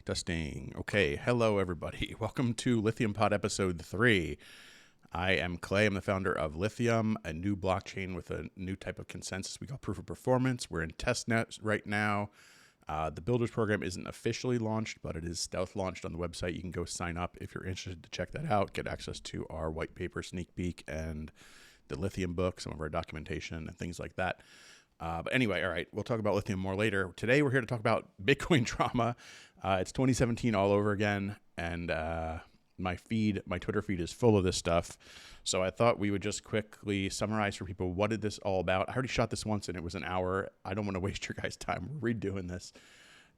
Testing. Okay. Hello, everybody. Welcome to Lithium Pod episode 3. I am Clay. I'm the founder of Lithium, a new blockchain with a new type of consensus we call proof of performance. We're in testnet right now. The Builders program isn't officially launched, but it is stealth launched on the website. You can go sign up if you're interested to check that out, get access to our white paper sneak peek and the Lithium book, some of our documentation and things like that. But anyway, all right, we'll talk about Lithium more later. Today, we're here to talk about Bitcoin drama. It's 2017 all over again, and my Twitter feed is full of this stuff. So I thought we would just quickly summarize for people, what did this all about? I already shot this once, and it was an hour. I don't want to waste your guys' time. We're redoing this.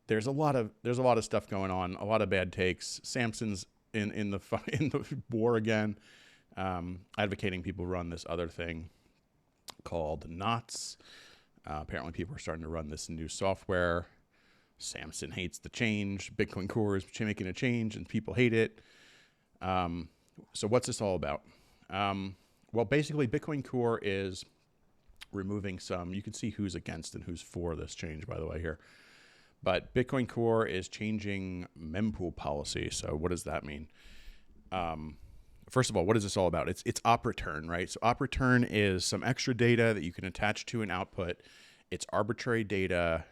There's a lot of stuff going on, a lot of bad takes. Samson's in the war again, advocating people run this other thing called Knots. Apparently, people are starting to run this new software. Samson hates the change. Bitcoin Core is making a change, and people hate it. So what's this all about? Well, basically, Bitcoin Core is removing some. You can see who's against and who's for this change, by the way, here. But Bitcoin Core is changing mempool policy. So what does that mean? First of all, what is this all about? It's op return, right? So op return is some extra data that you can attach to an output. It's arbitrary data.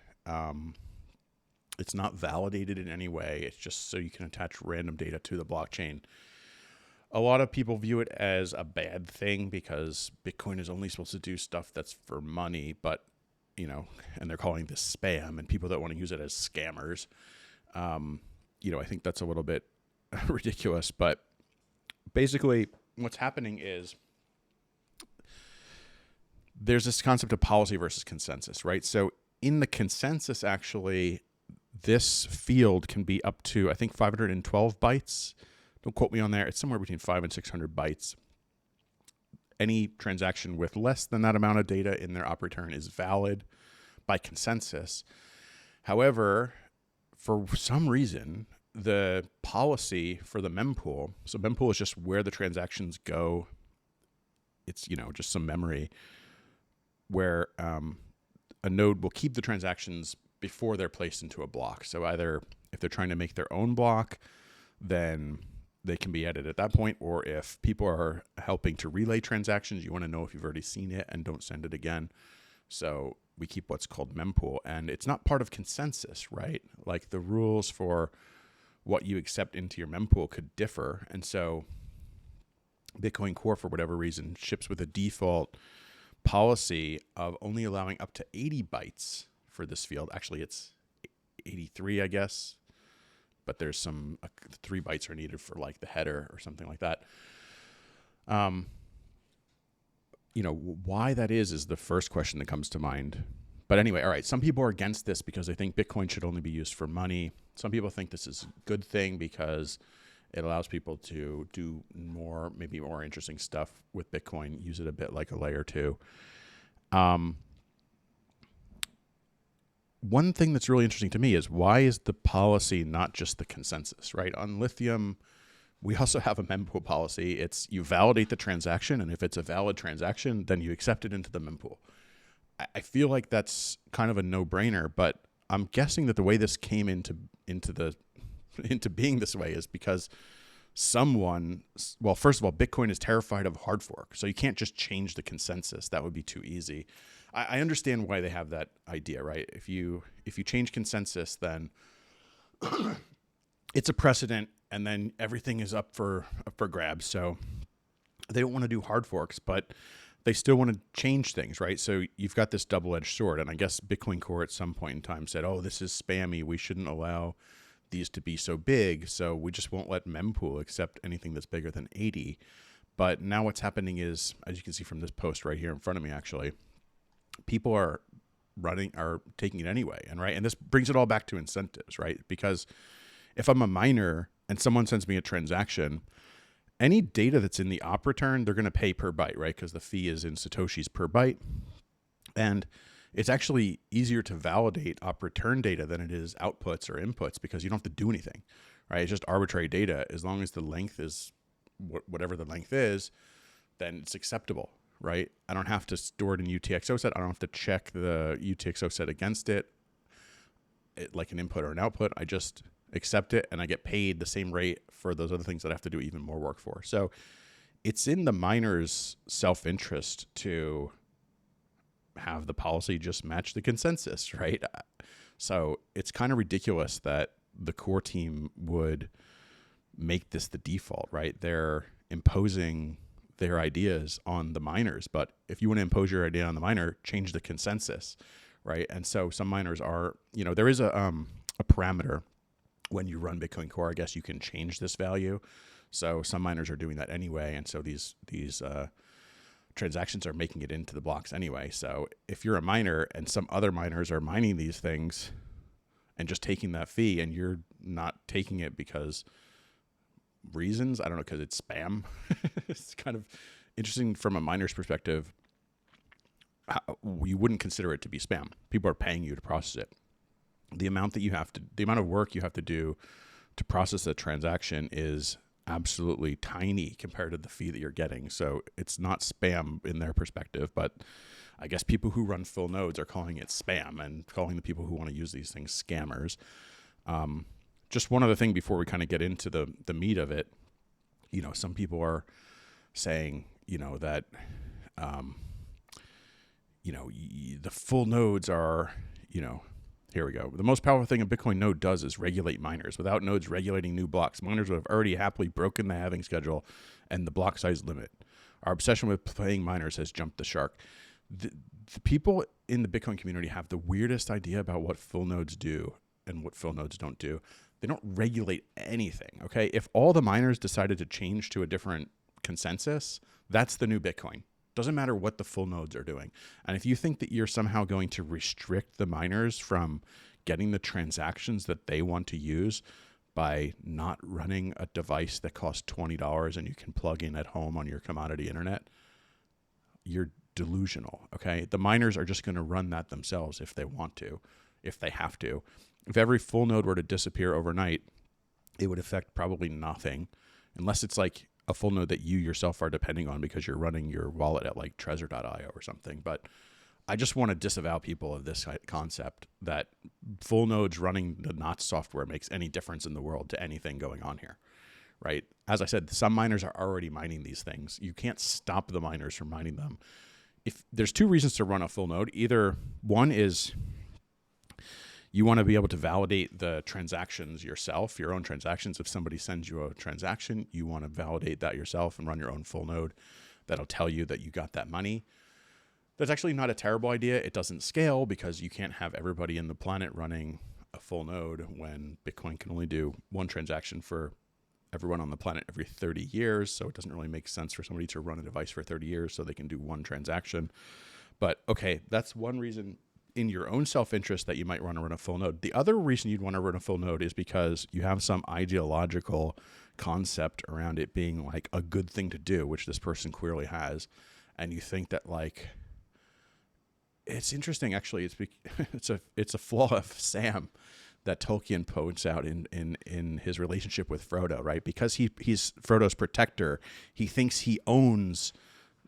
It's not validated in any way. It's just so you can attach random data to the blockchain. A lot of people view it as a bad thing because Bitcoin is only supposed to do stuff that's for money, but, and they're calling this spam, and people that want to use it as scammers. I think that's a little bit ridiculous, but basically what's happening is there's this concept of policy versus consensus, right? So in the consensus, actually, this field can be up to, I think, 512 bytes. Don't quote me on there. It's somewhere between 500 and 600 bytes. Any transaction with less than that amount of data in their op return is valid by consensus. However, for some reason, the policy for the mempool, so mempool is just where the transactions go. It's, just some memory where a node will keep the transactions before they're placed into a block. So either if they're trying to make their own block, then they can be added at that point. Or if people are helping to relay transactions, you want to know if you've already seen it and don't send it again. So we keep what's called mempool, and it's not part of consensus, right? Like the rules for what you accept into your mempool could differ. And so Bitcoin Core, for whatever reason, ships with a default policy of only allowing up to 80 bytes for this field. Actually, it's 83, I guess, but there's some 3 bytes are needed for like the header or something like that. Why that is the first question that comes to mind. But anyway, all right, some people are against this because they think Bitcoin should only be used for money. Some people think this is a good thing because it allows people to do maybe more interesting stuff with Bitcoin, use it a bit like a layer 2. One thing that's really interesting to me is, why is the policy not just the consensus, right? On Lithium, we also have a mempool policy. It's you validate the transaction, and if it's a valid transaction, then you accept it into the mempool. I feel like that's kind of a no-brainer, but I'm guessing that the way this came into being this way is because first of all, Bitcoin is terrified of hard fork, so you can't just change the consensus. That would be too easy. I understand why they have that idea, right? If you change consensus, then it's a precedent, and then everything is up for grabs. So they don't want to do hard forks, but they still want to change things, right? So you've got this double-edged sword, and I guess Bitcoin Core at some point in time said, oh, this is spammy. We shouldn't allow these to be so big, so we just won't let mempool accept anything that's bigger than 80. But now what's happening is, as you can see from this post right here in front of me, actually, people are taking it anyway, and this brings it all back to incentives, right? Because if I'm a miner and someone sends me a transaction, any data that's in the op return, they're going to pay per byte, right? Because the fee is in Satoshis per byte. And it's actually easier to validate op return data than it is outputs or inputs, because you don't have to do anything, right? It's just arbitrary data. As long as the length is whatever the length is, then it's acceptable, right? I don't have to store it in UTXO set. I don't have to check the UTXO set against it like an input or an output. I just accept it, and I get paid the same rate for those other things that I have to do even more work for. So it's in the miners' self-interest to have the policy just match the consensus, right? So it's kind of ridiculous that the core team would make this the default, right? They're imposing their ideas on the miners, but if you want to impose your idea on the miner, change the consensus, right? And so some miners are, there is a parameter when you run Bitcoin Core. I guess you can change this value. So some miners are doing that anyway, and so these transactions are making it into the blocks anyway. So if you're a miner and some other miners are mining these things and just taking that fee, and you're not taking it because reasons, I don't know, because it's spam. It's kind of interesting from a miner's perspective. You wouldn't consider it to be spam. People are paying you to process it. The amount of work you have to do to process a transaction is absolutely tiny compared to the fee that you're getting. So it's not spam in their perspective, but I guess people who run full nodes are calling it spam and calling the people who want to use these things scammers. Just one other thing before we kind of get into the meat of it, some people are saying, that, the full nodes are, here we go. The most powerful thing a Bitcoin node does is regulate miners. Without nodes regulating new blocks, miners would have already happily broken the halving schedule and the block size limit. Our obsession with playing miners has jumped the shark. The people in the Bitcoin community have the weirdest idea about what full nodes do and what full nodes don't do. They don't regulate anything, okay? If all the miners decided to change to a different consensus, that's the new Bitcoin. Doesn't matter what the full nodes are doing. And if you think that you're somehow going to restrict the miners from getting the transactions that they want to use by not running a device that costs $20 and you can plug in at home on your commodity internet, you're delusional, okay? The miners are just going to run that themselves if they want to, if they have to. If every full node were to disappear overnight, it would affect probably nothing, unless it's like a full node that you yourself are depending on because you're running your wallet at like Trezor.io or something. But I just want to disavow people of this concept that full nodes running the NOTS software makes any difference in the world to anything going on here, right? As I said, some miners are already mining these things. You can't stop the miners from mining them. If there's two reasons to run a full node, either one is you want to be able to validate the transactions yourself, your own transactions. If somebody sends you a transaction, you want to validate that yourself and run your own full node that'll tell you that you got that money. That's actually not a terrible idea. It doesn't scale because you can't have everybody in the planet running a full node when Bitcoin can only do one transaction for everyone on the planet every 30 years. So it doesn't really make sense for somebody to run a device for 30 years so they can do one transaction. But okay, that's one reason in your own self-interest that you might want to run a full node. The other reason you'd want to run a full node is because you have some ideological concept around it being like a good thing to do, which this person clearly has. And you think that like, it's interesting actually. It's a flaw of Sam that Tolkien points out in his relationship with Frodo, right? Because he's Frodo's protector, he thinks he owns,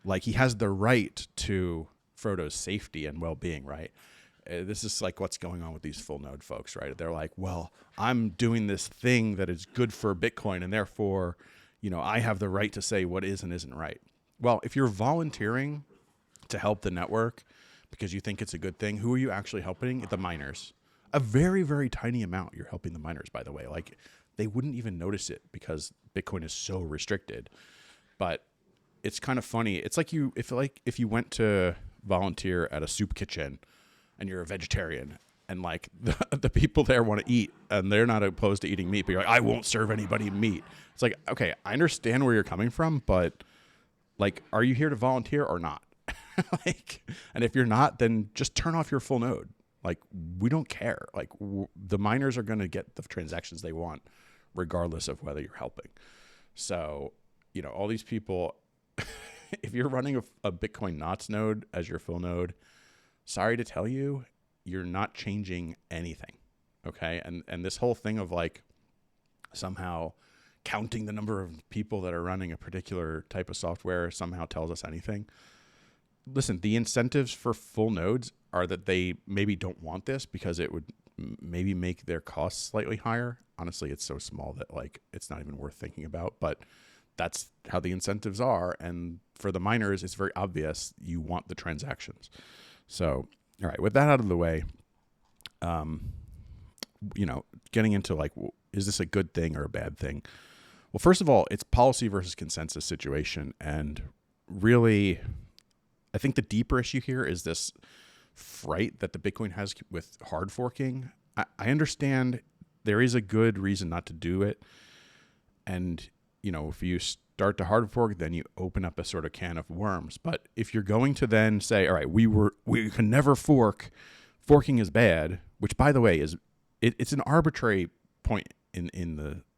like he has the right to Frodo's safety and well-being, right? This is like what's going on with these full node folks, right? They're like, well, I'm doing this thing that is good for Bitcoin, and therefore, I have the right to say what is and isn't right. Well, if you're volunteering to help the network because you think it's a good thing, who are you actually helping? The miners. A very, very tiny amount you're helping the miners, by the way. Like, they wouldn't even notice it because Bitcoin is so restricted. But it's kind of funny. It's like if you went to volunteer at a soup kitchen and you're a vegetarian and like the people there want to eat and they're not opposed to eating meat, but you're like, I won't serve anybody meat. It's like, okay, I understand where you're coming from, but like, are you here to volunteer or not? And if you're not, then just turn off your full node. Like, we don't care. Like, the miners are going to get the transactions they want regardless of whether you're helping. So, all these people, if you're running a Bitcoin NOTS node as your full node, sorry to tell you, you're not changing anything, okay? And this whole thing of like somehow counting the number of people that are running a particular type of software somehow tells us anything. Listen, the incentives for full nodes are that they maybe don't want this because it would maybe make their costs slightly higher. Honestly, it's so small that like it's not even worth thinking about, but that's how the incentives are. And for the miners, it's very obvious you want the transactions. So, all right, with that out of the way, getting into like, is this a good thing or a bad thing? Well, first of all, it's policy versus consensus situation. And really, I think the deeper issue here is this fright that the Bitcoin has with hard forking. I understand there is a good reason not to do it. And, if you start to hard fork, then you open up a sort of can of worms. But if you're going to then say, all right, we can never fork, forking is bad, which by the way is, it's an arbitrary point in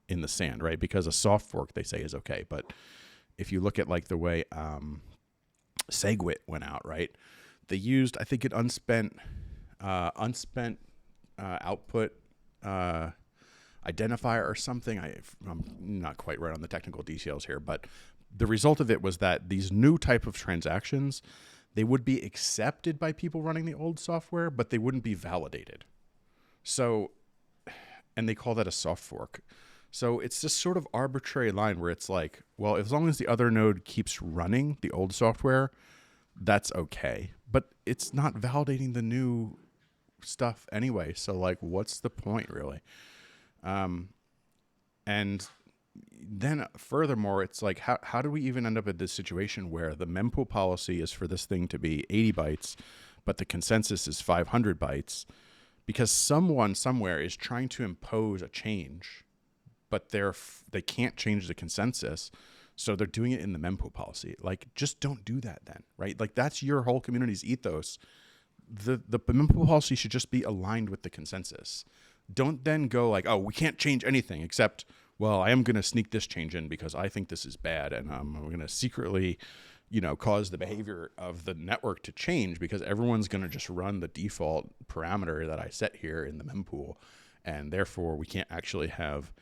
the sand, right? Because a soft fork they say is okay. But if you look at like the way SegWit went out, right? They used, I think, an unspent output identifier or something. I'm not quite right on the technical details here, but the result of it was that these new type of transactions, they would be accepted by people running the old software, but they wouldn't be validated. So, and they call that a soft fork. So it's this sort of arbitrary line where it's like, well, as long as the other node keeps running the old software, that's okay. But it's not validating the new stuff anyway. So like, what's the point really? And then furthermore, it's like, how do we even end up at this situation where the mempool policy is for this thing to be 80 bytes, but the consensus is 500 bytes? Because someone somewhere is trying to impose a change, but they can't change the consensus. So they're doing it in the mempool policy. Like, just don't do that then, right? Like, that's your whole community's ethos. The mempool policy should just be aligned with the consensus. Don't then go like, oh, we can't change anything except, well, I am going to sneak this change in because I think this is bad. And I'm going to secretly, cause the behavior of the network to change because everyone's going to just run the default parameter that I set here in the mempool. And therefore we can't actually have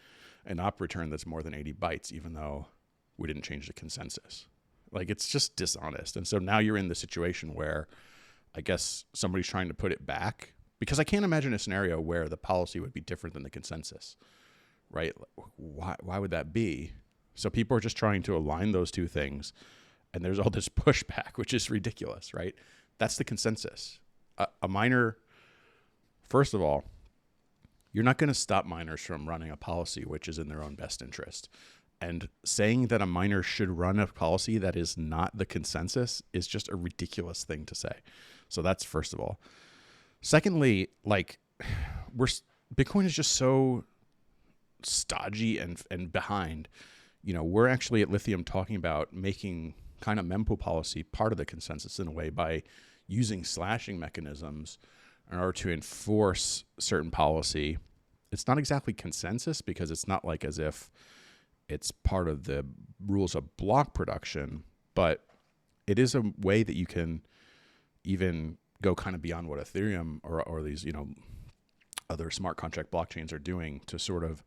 an op return that's more than 80 bytes, even though we didn't change the consensus. Like, it's just dishonest. And so now you're in the situation where I guess somebody's trying to put it back, because I can't imagine a scenario where the policy would be different than the consensus, right? Why would that be? So people are just trying to align those two things, and there's all this pushback, which is ridiculous, right? That's the consensus. A miner, first of all, you're not going to stop miners from running a policy which is in their own best interest. And saying that a miner should run a policy that is not the consensus is just a ridiculous thing to say. So that's first of all. Secondly, like, Bitcoin is just so stodgy and behind. We're actually at Litheum talking about making kind of mempool policy part of the consensus in a way by using slashing mechanisms in order to enforce certain policy. It's not exactly consensus because it's not like as if it's part of the rules of block production, but it is a way that you can even go kind of beyond what Ethereum or these, other smart contract blockchains are doing to sort of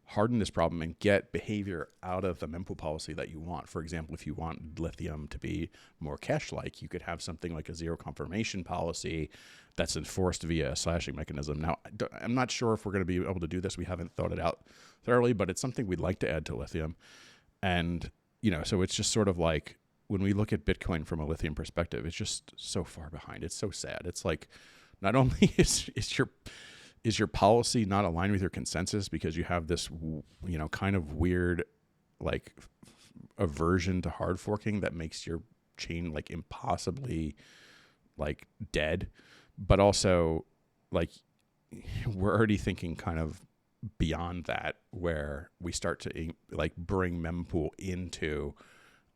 harden this problem and get behavior out of the mempool policy that you want. For example, if you want Lithium to be more cash-like, you could have something like a zero confirmation policy that's enforced via a slashing mechanism. Now, I'm not sure if we're going to be able to do this. We haven't thought it out thoroughly, but it's something we'd like to add to Lithium. And, so it's just sort of like, when we look at Bitcoin from a Lithium perspective, it's just so far behind. It's so sad. It's like, not only is your policy not aligned with your consensus because you have this, kind of weird, like, aversion to hard forking that makes your chain like impossibly like dead, but also like we're already thinking kind of beyond that, where we start to like bring mempool into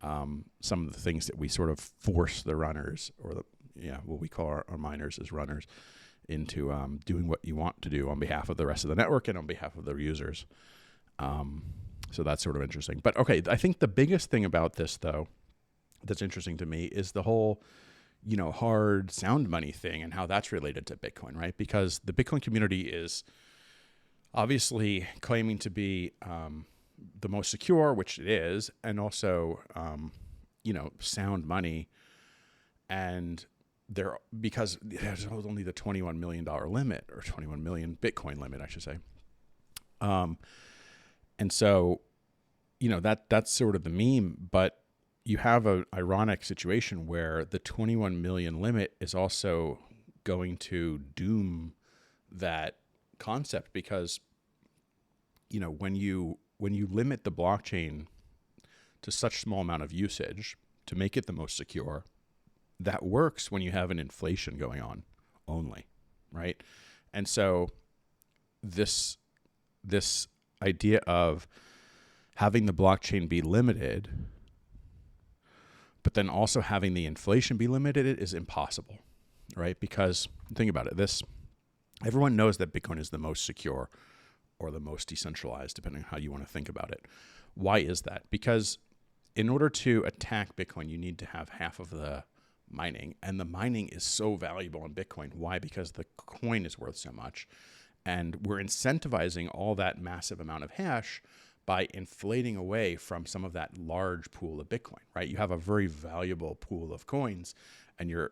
some of the things that we sort of force the runners, or what we call our miners as runners, into doing what you want to do on behalf of the rest of the network and on behalf of the users. So that's sort of interesting. But okay, I think the biggest thing about this, though, that's interesting to me is the whole, hard sound money thing and how that's related to Bitcoin, right? Because the Bitcoin community is obviously claiming to be the most secure, which it is, and also, sound money. And because there's only the $21 million limit, or 21 million Bitcoin limit, I should say. And so, that's sort of the meme, but you have an ironic situation where the 21 million limit is also going to doom that concept, because, when you limit the blockchain to such small amount of usage to make it the most secure, that works when you have an inflation going on only, right? And so this idea of having the blockchain be limited, but then also having the inflation be limited, is impossible, right? Because think about it, everyone knows that Bitcoin is the most secure or the most decentralized, depending on how you want to think about it. Why is that? Because in order to attack Bitcoin, you need to have half of the mining, and the mining is so valuable in Bitcoin. Why? Because the coin is worth so much, and we're incentivizing all that massive amount of hash by inflating away from some of that large pool of Bitcoin, right? You have a very valuable pool of coins, and you're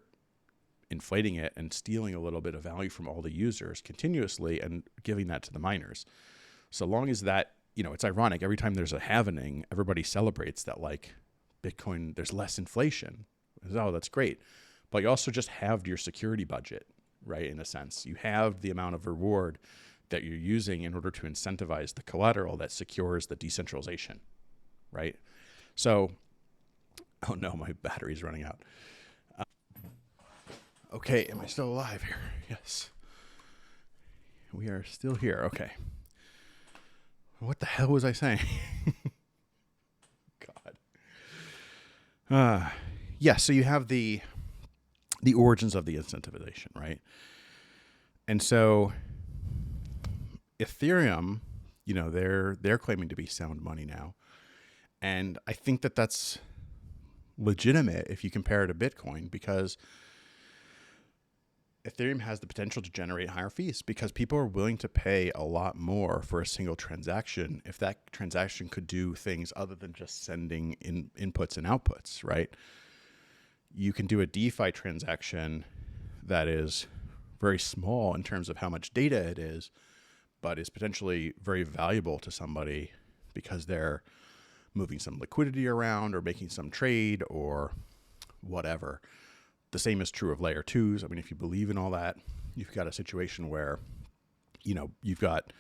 inflating it and stealing a little bit of value from all the users continuously and giving that to the miners. So long as that, it's ironic, every time there's a halvening, everybody celebrates that, like, Bitcoin, there's less inflation. Oh, that's great. But you also just halved your security budget, right? In a sense, you have the amount of reward that you're using in order to incentivize the collateral that secures the decentralization, right? So, oh no, my battery's running out. Okay, am I still alive here? Yes. We are still here. Okay. What the hell was I saying? God. Yeah, so you have the origins of the incentivization, right? And so Ethereum, they're claiming to be sound money now. And I think that that's legitimate if you compare it to Bitcoin, because Ethereum has the potential to generate higher fees because people are willing to pay a lot more for a single transaction if that transaction could do things other than just sending in inputs and outputs, right? You can do a DeFi transaction that is very small in terms of how much data it is, but is potentially very valuable to somebody because they're moving some liquidity around or making some trade or whatever. The same is true of layer twos. I mean, if you believe in all that, you've got a situation where, you've got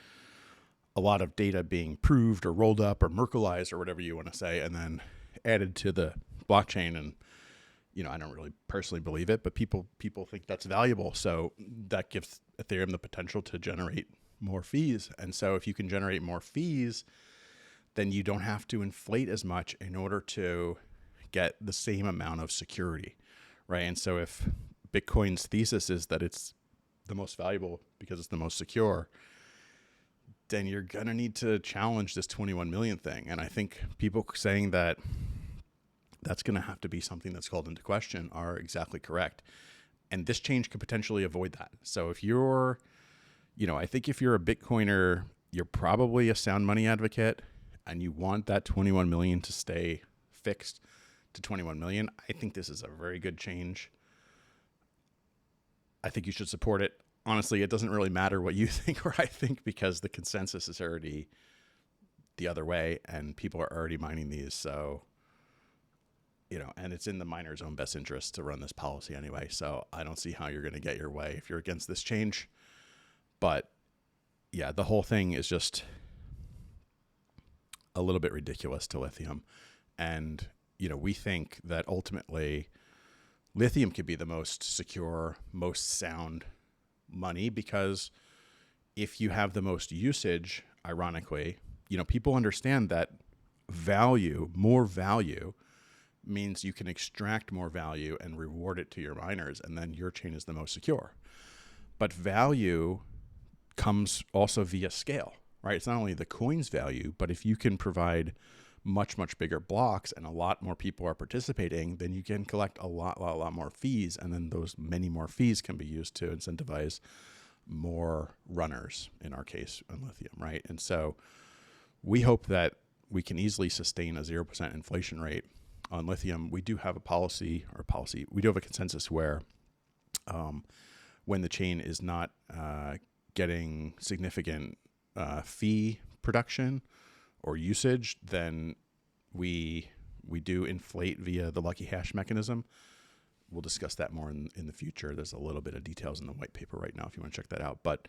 a lot of data being proved or rolled up or Merkleized or whatever you want to say, and then added to the blockchain. And, I don't really personally believe it, but people think that's valuable. So that gives Ethereum the potential to generate more fees. And so if you can generate more fees, then you don't have to inflate as much in order to get the same amount of security. Right. And so if Bitcoin's thesis is that it's the most valuable because it's the most secure, then you're going to need to challenge this 21 million thing. And I think people saying that that's going to have to be something that's called into question are exactly correct. And this change could potentially avoid that. So if you're, I think if you're a Bitcoiner, you're probably a sound money advocate and you want that 21 million to stay fixed to 21 million. I think this is a very good change. I think you should support it. Honestly, it doesn't really matter what you think or I think because the consensus is already the other way and people are already mining these. So, and it's in the miner's own best interest to run this policy anyway. So I don't see how you're going to get your way if you're against this change. But yeah, the whole thing is just a little bit ridiculous to Lithium. And we think that ultimately Lithium could be the most secure, most sound money because if you have the most usage, ironically, people understand that more value means you can extract more value and reward it to your miners, and then your chain is the most secure. But value comes also via scale, right? It's not only the coin's value, but if you can provide much, much bigger blocks and a lot more people are participating, then you can collect a lot more fees. And then those many more fees can be used to incentivize more runners, in our case, on Lithium, right? And so we hope that we can easily sustain a 0% inflation rate on Lithium. We do have a we do have a consensus where When the chain is not getting significant fee production or usage, then we do inflate via the lucky hash mechanism. We'll discuss that more in the future. There's a little bit of details in the white paper right now if you want to check that out. But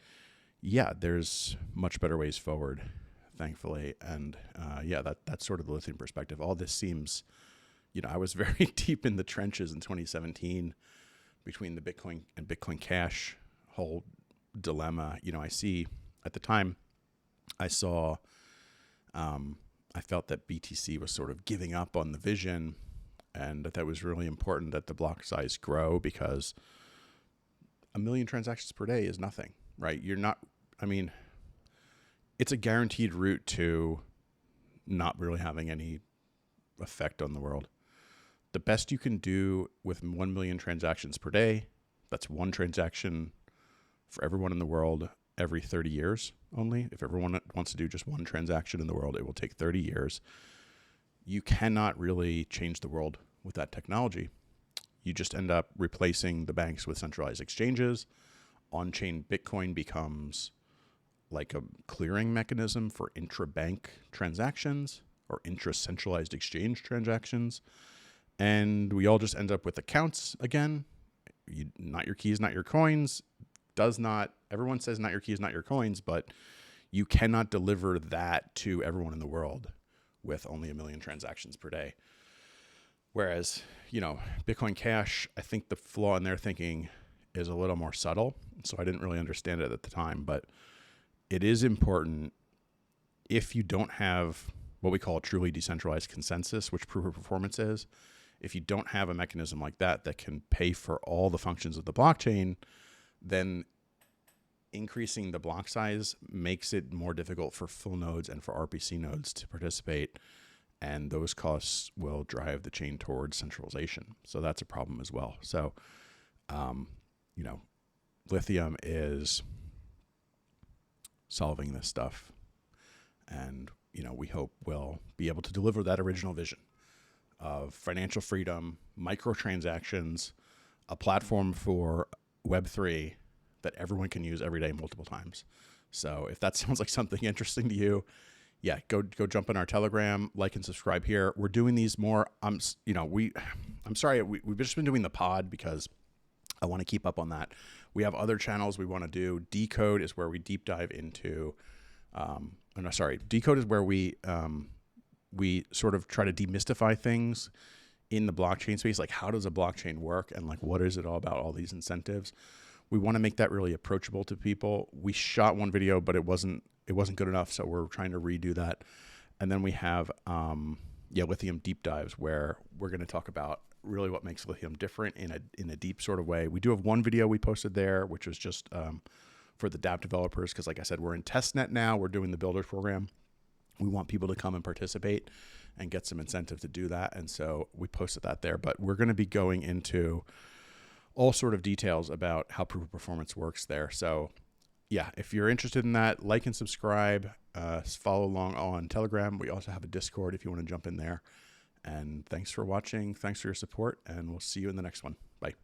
yeah, there's much better ways forward, thankfully. And that's sort of the Lithium perspective. All this seems, I was very deep in the trenches in 2017 between the Bitcoin and Bitcoin Cash whole dilemma. I see at the time I saw, I felt that BTC was sort of giving up on the vision, and that was really important that the block size grow, because 1 million transactions per day is nothing, right? It's a guaranteed route to not really having any effect on the world. The best you can do with 1 million transactions per day, that's one transaction for everyone in the world every 30 years only. If everyone wants to do just one transaction in the world, it will take 30 years. You cannot really change the world with that technology. You just end up replacing the banks with centralized exchanges. On-chain Bitcoin becomes like a clearing mechanism for intra-bank transactions or intra-centralized exchange transactions. And we all just end up with accounts again. Not your keys, not your coins. Everyone says not your keys, not your coins, but you cannot deliver that to everyone in the world with only 1 million transactions per day. Whereas, Bitcoin Cash, I think the flaw in their thinking is a little more subtle. So I didn't really understand it at the time, but it is important, if you don't have what we call a truly decentralized consensus, which proof of performance is. If you don't have a mechanism like that can pay for all the functions of the blockchain, then increasing the block size makes it more difficult for full nodes and for RPC nodes to participate. And those costs will drive the chain towards centralization. So that's a problem as well. So, Lithium is solving this stuff. And, we hope we'll be able to deliver that original vision of financial freedom, microtransactions, a platform for Web3 that everyone can use every day multiple times. So if that sounds like something interesting to you, yeah, go jump in our Telegram, like and subscribe here. We're doing these more. I'm sorry, we've just been doing the pod because I want to keep up on that. We have other channels we want to do. Decode is where we deep dive into. Decode is where we sort of try to demystify things in the blockchain space, like how does a blockchain work and like what is it all about, all these incentives. We want to make that really approachable to people. We shot one video, but it wasn't good enough, so we're trying to redo that. And then we have Lithium deep dives, where we're going to talk about really what makes Lithium different in a deep sort of way. We do have one video we posted there, which was just for the dApp developers, because like I said, we're in testnet now. We're doing the builders program. We want people to come and participate and get some incentive to do that. And so we posted that there. But we're going to be going into all sort of details about how proof of performance works there. So yeah, if you're interested in that, like and subscribe, follow along on Telegram. We also have a Discord if you want to jump in there. And thanks for watching. Thanks for your support. And we'll see you in the next one. Bye.